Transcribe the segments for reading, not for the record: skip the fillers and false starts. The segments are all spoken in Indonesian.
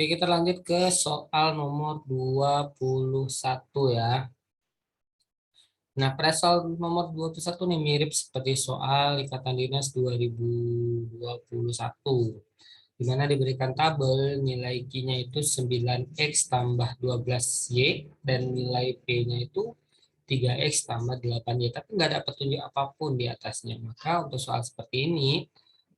Oke, kita lanjut ke soal nomor 21 ya. Nah, pada soal nomor 21 nih mirip seperti soal Ikatan Dinas 2021. Di mana diberikan tabel nilai Q-nya itu 9X tambah 12Y dan nilai P-nya itu 3X tambah 8Y. Tapi nggak ada petunjuk apapun di atasnya. Maka untuk soal seperti ini,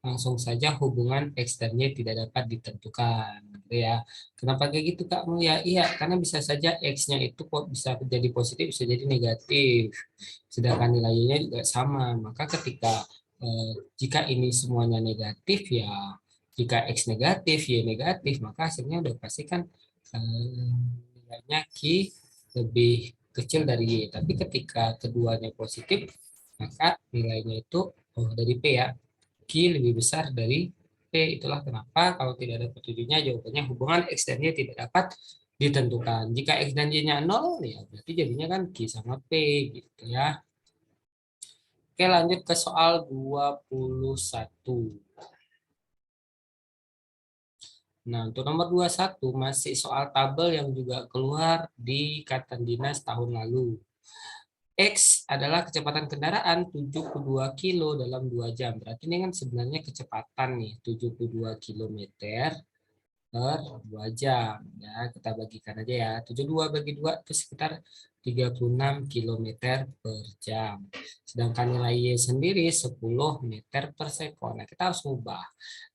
langsung saja hubungan X dan Y tidak dapat ditentukan. Gitu ya. Kenapa kayak gitu Kak Mulia? Iya, karena bisa saja X-nya itu kok bisa jadi positif, bisa jadi negatif. Sedangkan nilai Y-nya juga sama. Maka ketika jika ini semuanya negatif ya, jika X negatif, Y negatif, maka hasilnya udah pasti kan nilainya Q lebih kecil dari Y. Tapi ketika keduanya positif, maka nilainya itu dari P ya, Q lebih besar dari P. Itulah kenapa kalau tidak ada petunjuknya jawabannya hubungan X dan Y tidak dapat ditentukan. Jika X dan Y-nya 0 ya berarti jadinya kan Q sama P gitu ya. Oke, lanjut ke soal 21. Nah, untuk nomor 21 masih soal tabel yang juga keluar di Ikatan Dinas tahun lalu. X adalah kecepatan kendaraan 72 kilo dalam 2 jam. Berarti ini kan sebenarnya kecepatan nih, 72 kilometer per 2 jam. Ya, kita bagikan aja ya. 72 bagi 2 itu sekitar 36 kilometer per jam. Sedangkan nilai Y sendiri 10 meter per sekon. Nah, kita harus ubah.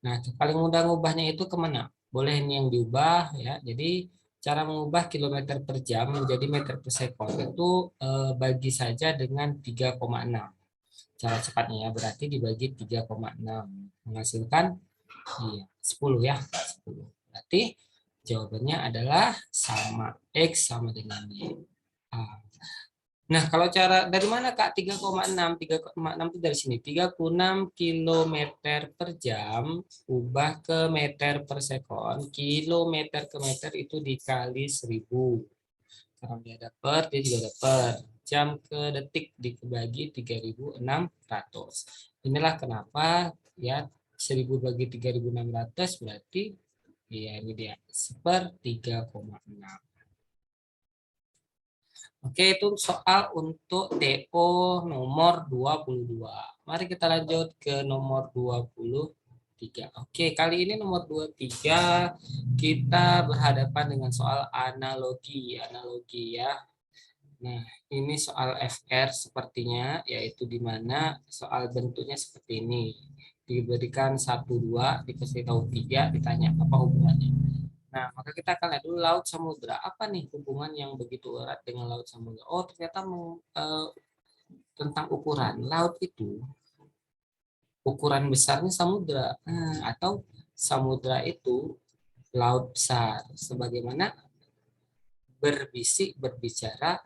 Nah, paling mudah ngubahnya itu kemana? Boleh ini yang diubah ya. Jadi cara mengubah kilometer per jam menjadi meter per sekon itu bagi saja dengan 3,6. Cara cepatnya ya berarti dibagi 3,6 menghasilkan iya 10 ya. 10. Berarti jawabannya adalah sama X sama dengan Y. Ah. Nah, kalau cara dari mana Kak 3,6? 3,6 itu dari sini. 36 kilometer per jam ubah ke meter per sekon. Kilometer ke meter itu dikali 1000. Karena dia ada per, dia juga ada per. Jam ke detik dibagi 3600. Inilah kenapa ya 1000 bagi 3600 berarti ya ini dia seper 3,6. Oke, itu soal untuk TO nomor 22. Mari kita lanjut ke nomor 23. Oke, kali ini nomor 23 kita berhadapan dengan soal analogi. Analogi ya. Nah, ini soal FR sepertinya, yaitu di mana soal bentuknya seperti ini. Diberikan 1, 2, dikasih tahu 3, ditanya apa hubungannya. Nah, maka kita akan lihat dulu laut samudra. Apa nih hubungan yang begitu erat dengan laut samudra? Oh, ternyata tentang ukuran. Laut itu ukuran besarnya samudra. Atau samudra itu laut besar. Sebagaimana berbisik, berbicara.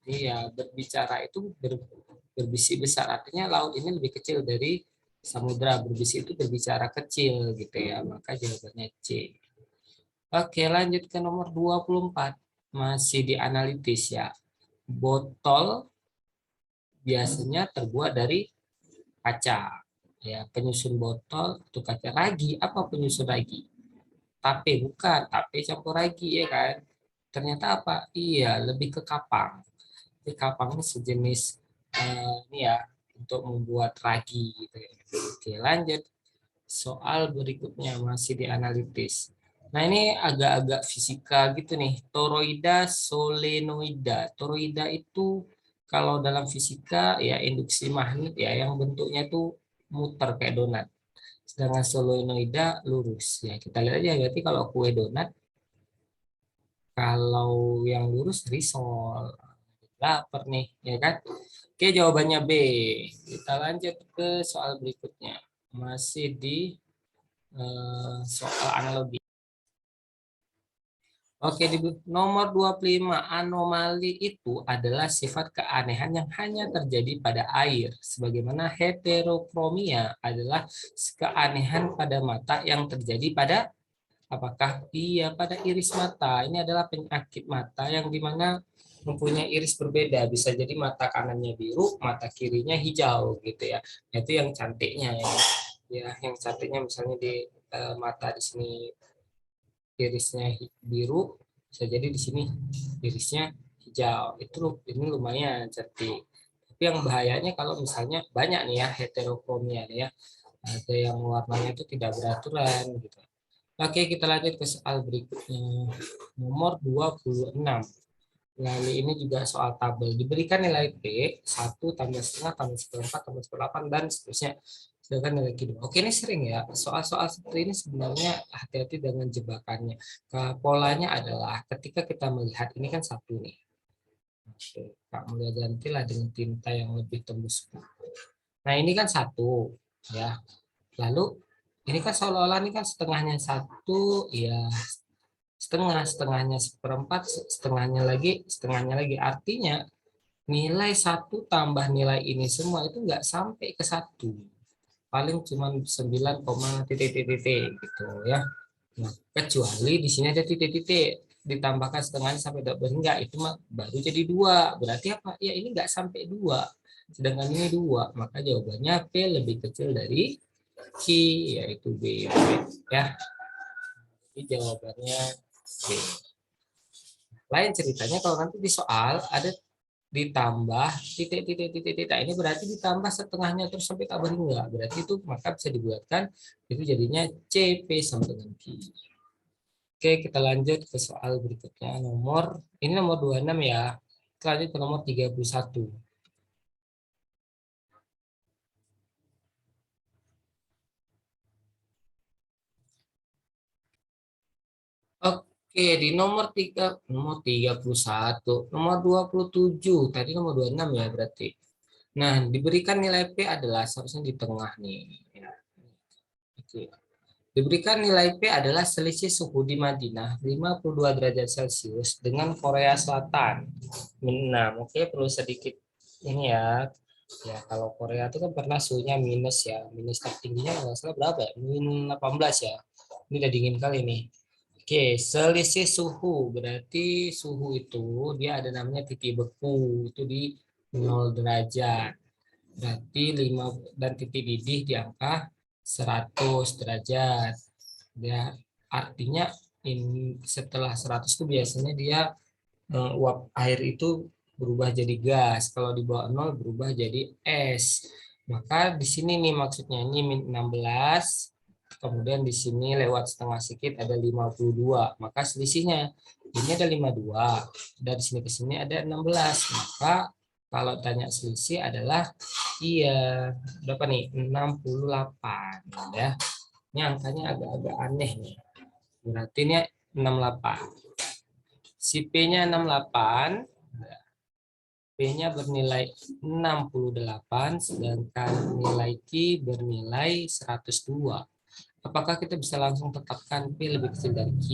Iya, berbicara itu berbisik besar. Artinya laut ini lebih kecil dari samudra. Berbisik itu berbicara kecil gitu ya. Maka jawabannya C. Oke, lanjut ke nomor 24. Masih dianalitis ya. Botol biasanya terbuat dari kaca. Ya, penyusun botol itu kaca. Ragi, apa penyusun ragi? Tape, bukan. Tape campur ragi ya kan. Ternyata apa? Iya, lebih ke kapang. Jadi kapang ini sejenis ini ya untuk membuat ragi gitu ya. Oke, lanjut. Soal berikutnya masih dianalitis. Nah, ini agak-agak fisika gitu nih. Toroida, solenoida. Toroida itu kalau dalam fisika ya induksi magnet ya yang bentuknya itu muter kayak donat. Sedangkan solenoida lurus. Ya, kita lihat aja berarti kalau kue donat, kalau yang lurus risol. Lapar nih, ya kan? Oke, jawabannya B. Kita lanjut ke soal berikutnya. Masih di soal analogi. Oke, di nomor 25, anomali itu adalah sifat keanehan yang hanya terjadi pada air. Sebagaimana heterokromia adalah keanehan pada mata yang terjadi pada apakah iya pada iris mata. Ini adalah penyakit mata yang dimana mempunyai iris berbeda. Bisa jadi mata kanannya biru, mata kirinya hijau gitu ya. Itu yang cantiknya ya. Ya, yang cantiknya misalnya di mata di sini irisnya biru, bisa jadi di sini irisnya hijau. Ini lumayan cantik. Tapi yang bahayanya kalau misalnya banyak nih ya heterokromia nih ya, ada yang warnanya itu tidak beraturan gitu. Oke, kita lanjut ke soal berikutnya. Nomor 26. Lalu ini juga soal tabel. Diberikan nilai P 1 tambah setengah tambah seperempat tambah seperdelapan dan seterusnya. Sedangkan nilai Q2. Oke, ini sering ya. Soal-soal seperti ini sebenarnya hati-hati dengan jebakannya. Polanya adalah ketika kita melihat ini kan satu nih. Oke, Kak Mulia gantilah dengan tinta yang lebih tembus. Nah, ini kan satu ya. Lalu ini kan seolah-olah ini kan setengahnya satu, ya setengahnya seperempat, setengahnya lagi. Artinya nilai satu tambah nilai ini semua itu nggak sampai ke satu. Paling cuma 9, titik-titik gitu ya. Nah, kecuali di sini ada titik-titik ditambahkan setengahnya sampai double enggak, itu mah baru jadi dua. Berarti apa? Ya ini nggak sampai dua. Sedangkan ini dua, maka jawabannya P lebih kecil dari Q, yaitu B. Ya, jadi jawabannya B. Lain ceritanya kalau nanti di soal ada ditambah titik, ini berarti ditambah setengahnya terus sampai tak enggak, berarti itu maka bisa dibuatkan itu jadinya CP sama dengan Q. Oke, kita lanjut ke soal berikutnya. Ini nomor 26 ya. Kita lanjut ke nomor 31. Oke, di nomor 31, nomor 27, tadi nomor 26 ya berarti. Nah, diberikan nilai P adalah seharusnya di tengah nih. Ya. Oke. Diberikan nilai P adalah selisih suhu di Madinah 52 derajat Celcius dengan Korea Selatan. Nah, oke, perlu sedikit ini ya. Ya, kalau Korea itu kan pernah suhunya minus ya. Minus tertingginya kalau nggak salah berapa ya? Minus 18 ya. Ini udah dingin kali nih. Oke, selisih suhu. Berarti suhu itu dia ada namanya titik beku. Itu di 0 derajat. Berarti 5 dan titik didih di angka 100 derajat. Ya, artinya setelah 100 itu biasanya dia uap air itu berubah jadi gas. Kalau di bawah 0 berubah jadi es. Maka di sini nih maksudnya ini min 16, kemudian di sini lewat setengah sedikit ada 52. Maka selisihnya ini ada 52, dari sini ke sini ada 16. Maka kalau tanya selisih adalah iya, berapa nih? 68 ya. Ini angkanya agak-agak aneh nih. Berarti ini 68. Si P-nya 68, P-nya bernilai 68, sedangkan nilai Q bernilai 102. Apakah kita bisa langsung tetapkan P lebih kecil dari Q?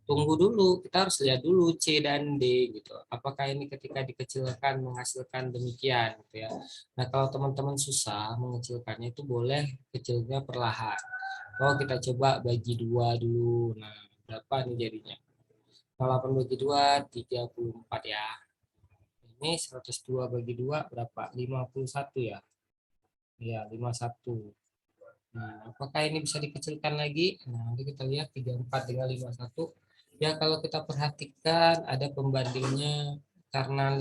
Tunggu dulu, kita harus lihat dulu C dan D gitu. Apakah ini ketika dikecilkan menghasilkan demikian gitu ya. Nah, kalau teman-teman susah mengecilkannya itu boleh kecilnya perlahan. Oh, kita coba bagi dua dulu. Nah, berapa nih jadinya? 8 bagi 2, 34 ya. Ini 102 bagi 2 berapa? 51 ya. Iya, 51. Nah, apakah ini bisa dikecilkan lagi? Nah, nanti kita lihat 34 dengan 51. Ya, kalau kita perhatikan ada pembandingnya, karena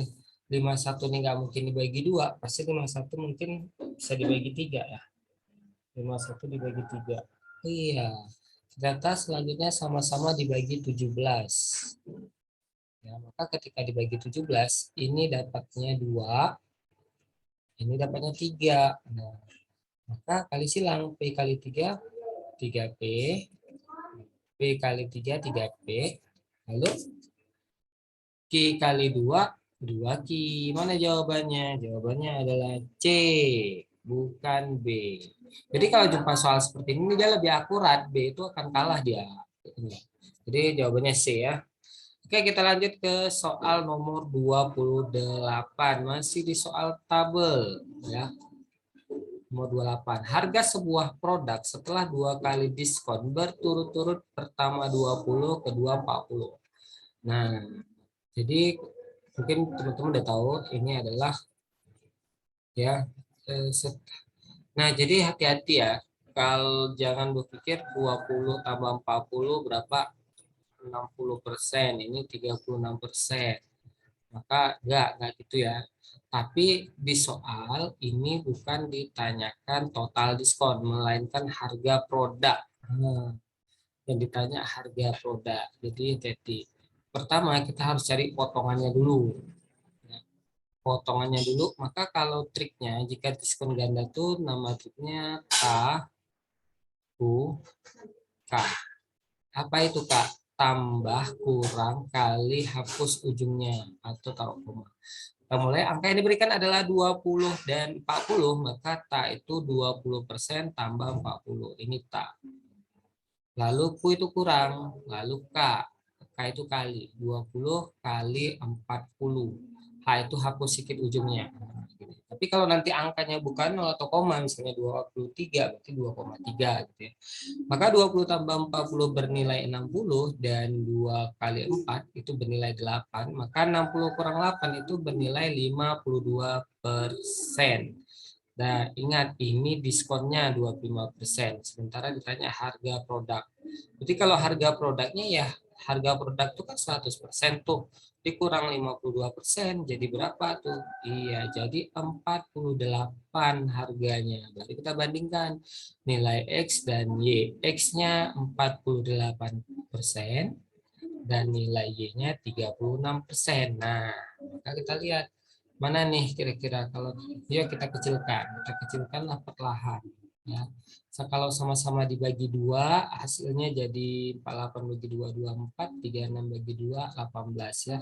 51 ini nggak mungkin dibagi 2, pasti 51 mungkin bisa dibagi 3 ya. 51 dibagi 3. Iya, ternyata selanjutnya sama-sama dibagi 17. Ya, maka ketika dibagi 17, ini dapatnya 2, ini dapatnya 3. Nah, maka kali silang P kali 3, 3P. P kali 3, 3P. Lalu Q kali 2, 2Q. Mana jawabannya? Jawabannya adalah C, bukan B. Jadi kalau jumpa soal seperti ini, dia lebih akurat. B itu akan kalah dia. Jadi jawabannya C ya. Oke, kita lanjut ke soal nomor 28. Masih di soal tabel ya. Nomor 28. Harga sebuah produk setelah 2 kali diskon berturut-turut, pertama 20, kedua 40. Nah, jadi mungkin teman-teman udah tahu ini adalah ya. Nah, jadi hati-hati ya. Kalau jangan berpikir 20 tambah 40 berapa? 60%. Ini 36%. Maka enggak gitu ya. Tapi di soal ini bukan ditanyakan total diskon, melainkan harga produk. Yang ditanya harga produk. Jadi pertama kita harus cari potongannya dulu. Potongannya dulu, maka kalau triknya jika diskon ganda tuh nama triknya K U K. Apa itu Kak? Tambah kurang kali hapus ujungnya atau taruh koma. Kita mulai, angka yang diberikan adalah 20 dan 40, maka tak itu 20% tambah 40. Ini tak. Lalu ku itu kurang, lalu K. K itu kali, 20 kali 40. H itu hapus sedikit ujungnya. Tapi kalau nanti angkanya bukan 0 atau koma, misalnya 23, berarti 2,3 gitu ya. Maka 20 tambah 40 bernilai 60 dan 2 kali 4 itu bernilai 8. Maka 60 kurang 8 itu bernilai 52%. Nah, ingat ini diskonnya 25%. Sementara ditanya harga produk. Jadi kalau harga produknya ya harga produk itu kan 100% tuh. Dikurang 52% jadi berapa tuh? Iya, jadi 48 harganya. Berarti kita bandingkan nilai X dan Y. X-nya 48% dan nilai Y-nya 36%. Nah, maka kita lihat mana nih kira-kira kalau yuk kita kecilkanlah perlahan ya. Kalau sama-sama dibagi dua hasilnya jadi 48 bagi 2 24, 36 bagi 2 18 ya.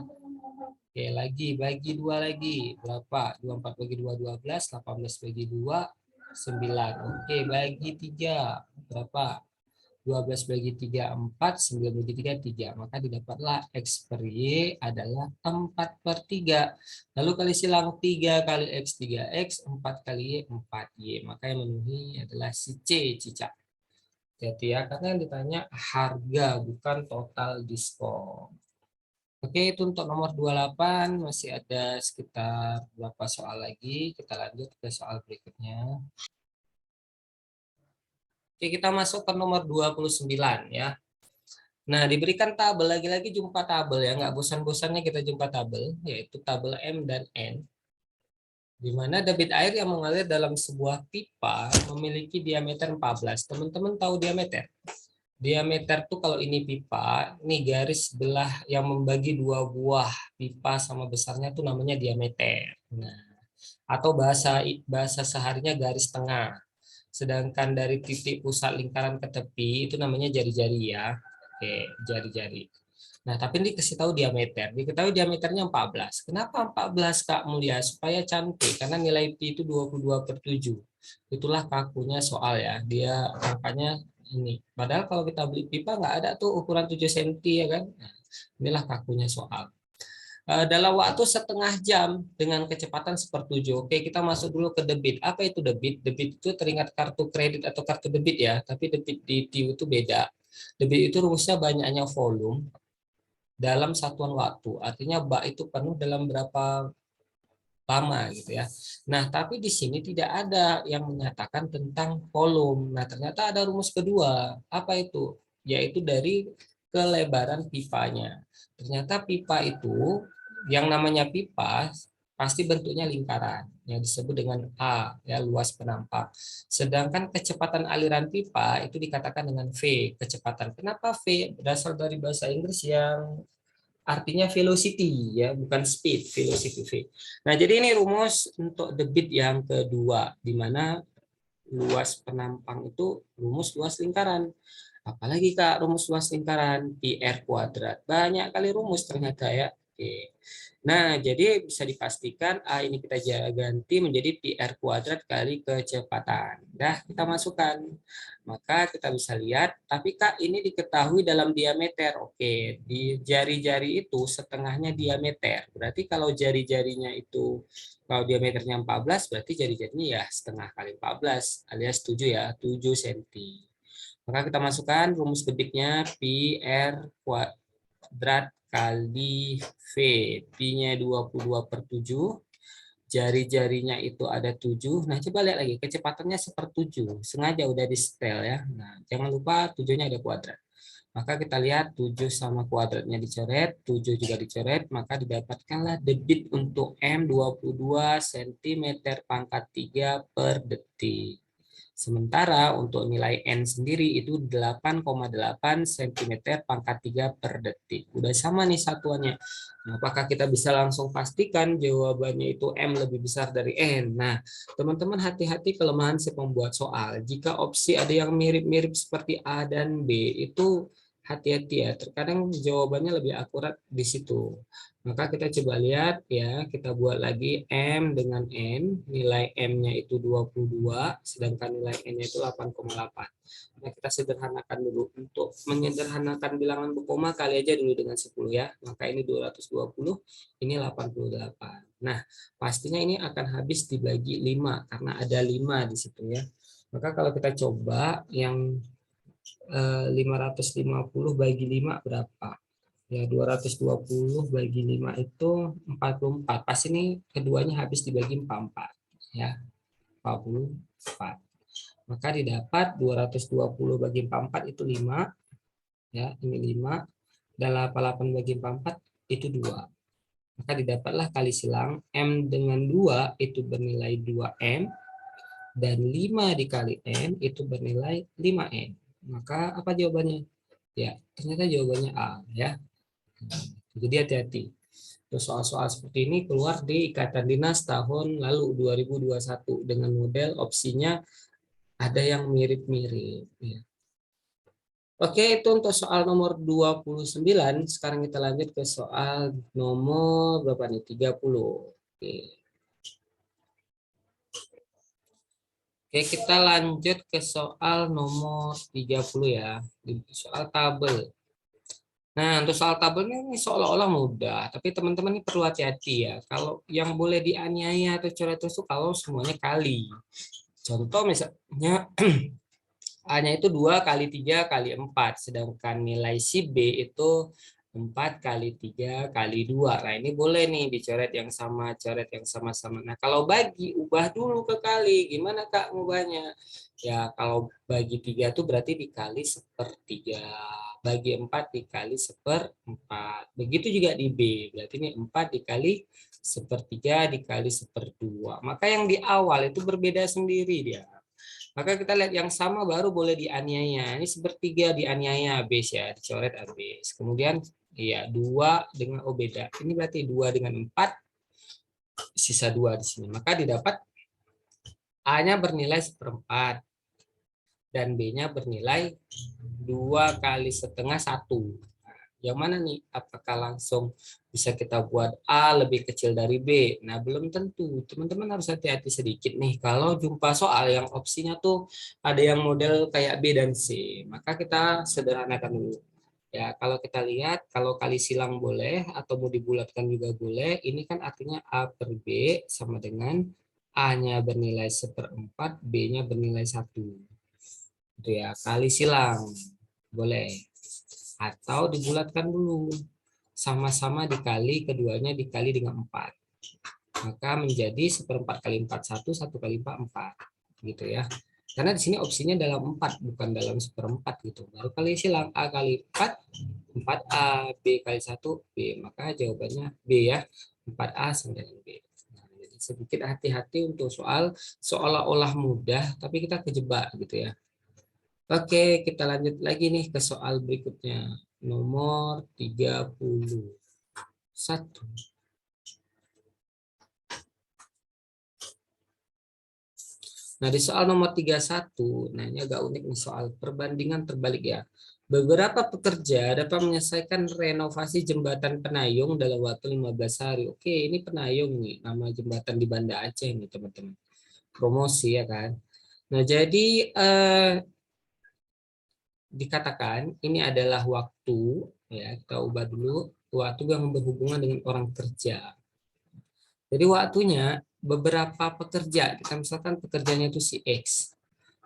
Oke, lagi bagi dua lagi berapa? 24 bagi 2 12, 18 bagi 2 9. Oke, bagi 3 berapa? 12 bagi 3 4, 9 bagi 3 3. Maka didapatlah X per Y adalah 4/3. Lalu kali silang 3 kali X 3X, 4 kali Y 4Y. Maka yang memenuhi adalah si C, cicak. Jadi ya, karena yang ditanya harga bukan total diskon. Oke, itu untuk nomor 28. Masih ada sekitar berapa soal lagi. Kita lanjut ke soal berikutnya. Oke, kita masuk ke nomor 29 ya. Nah, diberikan tabel, lagi-lagi jumpa tabel ya, nggak bosan-bosannya kita jumpa tabel, yaitu tabel M dan N, di mana debit air yang mengalir dalam sebuah pipa memiliki diameter 14. Teman-teman tahu diameter? Diameter tuh kalau ini pipa, ini garis belah yang membagi dua buah pipa sama besarnya tuh namanya diameter. Nah, atau bahasa bahasa seharinya garis tengah. Sedangkan dari titik pusat lingkaran ke tepi itu namanya jari-jari ya. Oke, jari-jari. Nah, tapi ini dikasih tahu diameter. Diketahui diameternya 14. Kenapa 14 Kak Mulia? Supaya cantik. Karena nilai pi itu 22/7. Itulah kakunya soal ya. Dia angkanya ini. Padahal kalau kita beli pipa nggak ada tuh ukuran 7 cm ya kan. Nah, inilah kakunya soal. Dalam waktu setengah jam dengan kecepatan sepertujuh. Oke, kita masuk dulu ke debit. Apa itu debit? Debit itu teringat kartu kredit atau kartu debit ya, tapi debit di TIU itu beda. Debit itu rumusnya banyaknya volume dalam satuan waktu. Artinya bak itu penuh dalam berapa lama gitu ya. Nah, tapi di sini tidak ada yang menyatakan tentang volume. Nah, ternyata ada rumus kedua. Apa itu? Yaitu dari kelebaran pipanya. Ternyata pipa itu yang namanya pipa pasti bentuknya lingkaran yang disebut dengan A ya, luas penampak. Sedangkan kecepatan aliran pipa itu dikatakan dengan V, kecepatan. Kenapa V? Berasal dari bahasa Inggris yang artinya velocity ya, bukan speed, velocity V. Nah, jadi ini rumus untuk debit yang kedua, di mana luas penampang itu rumus luas lingkaran. Apalagi Kak rumus luas lingkaran? Pi R kuadrat. Banyak kali rumus ternyata ya. Oke. Nah, jadi bisa dipastikan A ini kita ganti menjadi pi R kuadrat kali kecepatan. Dah kita masukkan. Maka kita bisa lihat, tapi Kak ini diketahui dalam diameter. Oke, di jari-jari itu setengahnya diameter. Berarti kalau jari-jarinya itu, kalau diameternya 14, berarti jari-jarinya ya setengah kali 14, alias 7 ya, 7 cm. Maka kita masukkan rumus debitnya pi R kuadrat kali V. Pi-nya 22/7. jari-jarinya itu ada 7. Nah, coba lihat lagi, kecepatannya sepertujuh. Sengaja udah di setel ya. Nah, jangan lupa 7-nya ada kuadrat. Maka kita lihat 7 sama kuadratnya dicoret, 7 juga dicoret, maka didapatkanlah debit untuk M 22 cm pangkat 3 per detik. Sementara untuk nilai N sendiri itu 8,8 cm pangkat 3 per detik. Udah sama nih satuannya. Nah, apakah kita bisa langsung pastikan jawabannya itu M lebih besar dari N? Nah, teman-teman hati-hati kelemahan si pembuat soal. Jika opsi ada yang mirip-mirip seperti A dan B, itu hati-hati ya. Terkadang jawabannya lebih akurat di situ. Maka kita coba lihat ya, kita buat lagi M dengan N, nilai M-nya itu 22, sedangkan nilai N-nya itu 8,8. Nah, kita sederhanakan dulu. Untuk menyederhanakan bilangan berkoma, kali aja dulu dengan 10 ya. Maka ini 220, ini 88. Nah, pastinya ini akan habis dibagi 5, karena ada 5 di situ ya. Maka kalau kita coba yang 550 bagi 5 berapa? Ya, 220 bagi 5 itu 44. Pas ini keduanya habis dibagi 44. Ya, 44. Maka didapat 220 bagi 44 itu 5. Ya, ini 5. Dan 88 bagi 44 itu 2. Maka didapatlah kali silang M dengan 2 itu bernilai 2M. Dan 5 dikali N itu bernilai 5N. Maka apa jawabannya? Ya, ternyata jawabannya A. Ya. Jadi hati-hati. Soal-soal seperti ini keluar di Ikatan Dinas tahun lalu 2021 dengan model opsinya ada yang mirip-mirip. Ya. Oke, itu untuk soal nomor 29. Sekarang kita lanjut ke soal nomor berapa nih? 30. Oke. Oke, kita lanjut ke soal nomor 30 ya. Soal tabel. Nah, untuk soal tabelnya ini seolah-olah mudah, tapi teman-teman ini perlu hati-hati ya. Kalau yang boleh dianiaya atau coret itu kalau semuanya kali. Contoh misalnya A-nya itu 2 kali 3 kali 4, sedangkan nilai si B itu 4 kali 3 kali 2. Nah, ini boleh nih dicoret yang sama, coret yang sama-sama. Nah, kalau bagi, ubah dulu ke kali. Gimana Kak ngubahnya? Ya, kalau bagi 3 itu berarti dikali sepertiga. Bagi 4 dikali seperempat. Begitu juga di B. Berarti ini 4 dikali sepertiga dikali seperdua. Maka yang di awal itu berbeda sendiri dia. Maka kita lihat yang sama baru boleh dianiaya. Ini sepertiga dianiaya habis ya, dicoret habis. Kemudian iya 2 dengan beda. Ini berarti 2 dengan 4 sisa 2 di sini. Maka didapat A-nya bernilai seperempat dan B-nya bernilai 2 kali setengah 1. Yang mana nih? Apakah langsung bisa kita buat A lebih kecil dari B? Nah, belum tentu. Teman-teman harus hati-hati sedikit nih. Kalau jumpa soal yang opsinya tuh ada yang model kayak B dan C, maka kita sederhanakan dulu. Ya, kalau kita lihat, kalau kali silang boleh, atau mau dibulatkan juga boleh, ini kan artinya A per B sama dengan A-nya bernilai seperempat, B-nya bernilai 1. Itu ya, kali silang. Boleh. Atau dibulatkan dulu. Sama-sama dikali, keduanya dikali dengan 4. Maka menjadi seperempat kali 4, 1, 1 kali 4, 4. Gitu ya. Karena di sini opsinya dalam 4, bukan dalam seperempat gitu. Baru kali silang A kali 4, 4A, B kali 1, B. Maka jawabannya B ya. 4A sama dengan B. Nah, jadi sedikit hati-hati untuk soal seolah-olah mudah, tapi kita kejebak gitu ya. Oke, kita lanjut lagi nih ke soal berikutnya. Nomor 31. Nah, di soal nomor 31, nah ini agak unik nih soal perbandingan terbalik ya. Beberapa pekerja dapat menyelesaikan renovasi jembatan Penayung dalam waktu 15 hari. Oke, ini Penayung nih, nama jembatan di Banda Aceh nih teman-teman. Promosi ya kan. Nah, jadi dikatakan ini adalah waktu, ya kita ubah dulu, waktu yang berhubungan dengan orang kerja. Jadi waktunya beberapa pekerja, kita misalkan pekerjanya itu si X,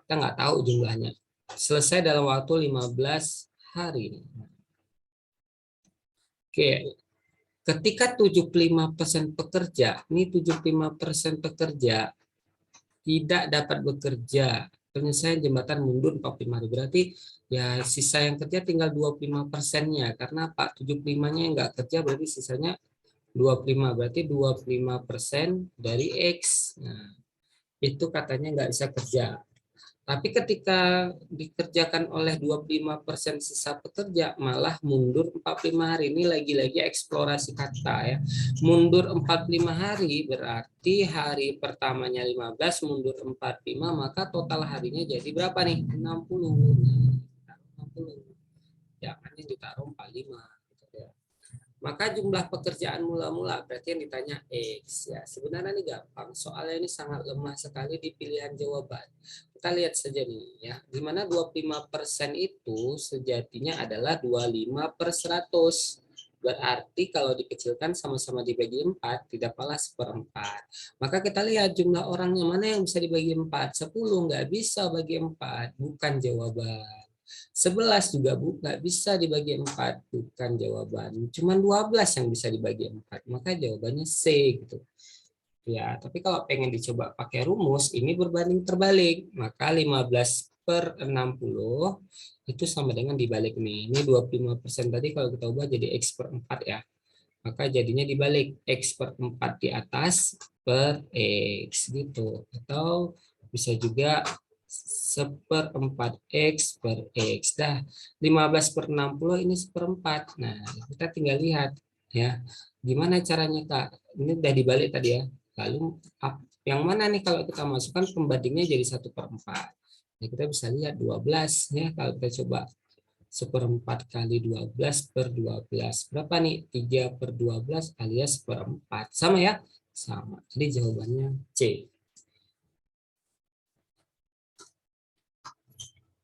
kita nggak tahu jumlahnya, selesai dalam waktu 15 hari. Oke, Ketika 75% pekerja, ini 75% pekerja tidak dapat bekerja, penyelesaian jembatan mundur 45 hari. Berarti ya sisa yang kerja tinggal 25%-nya. Karena Pak 75-nya yang nggak kerja, berarti sisanya 25. Berarti 25% dari X. Nah, itu katanya nggak bisa kerja. Tapi ketika dikerjakan oleh 25% sisa pekerja, malah mundur 45 hari. Ini lagi-lagi eksplorasi kata ya. Mundur 45 hari berarti hari pertamanya 15, mundur 45, maka total harinya jadi berapa nih? 60. Nah, 60. Jangan yang ditaruh 45. Maka jumlah pekerjaan mula-mula berarti yang ditanya X ya. Sebenarnya ini gampang. Soalnya ini sangat lemah sekali di pilihan jawaban. Kita lihat saja nih ya. Di mana 25% itu sejatinya adalah 25/100. Berarti kalau dikecilkan sama-sama dibagi 4, tidak kalah seperempat. Maka kita lihat jumlah orangnya mana yang bisa dibagi 4. 10 nggak bisa bagi 4, bukan jawaban. 11 juga nggak bisa dibagi 4, bukan jawaban. Cuman 12 yang bisa dibagi 4, maka jawabannya C gitu. Ya, tapi kalau pengen dicoba pakai rumus, ini berbanding terbalik. Maka 15/60 itu sama dengan dibalik nih. Ini 25% tadi kalau kita ubah jadi X/4 ya. Maka jadinya dibalik X/4 di atas per X gitu. Atau bisa juga 1/4 X per X. Dah, 15/60 ini 1/4. Nah, kita tinggal lihat ya. Gimana caranya, Kak? Ini udah dibalik tadi ya. Lalu yang mana nih kalau kita masukkan pembandingnya jadi 1/4. Nah, kita bisa lihat 12 ya. Kalau kita coba 1/4 kali 12/12. Berapa nih? 3/12 alias 1/4. Sama ya? Sama. Jadi jawabannya C.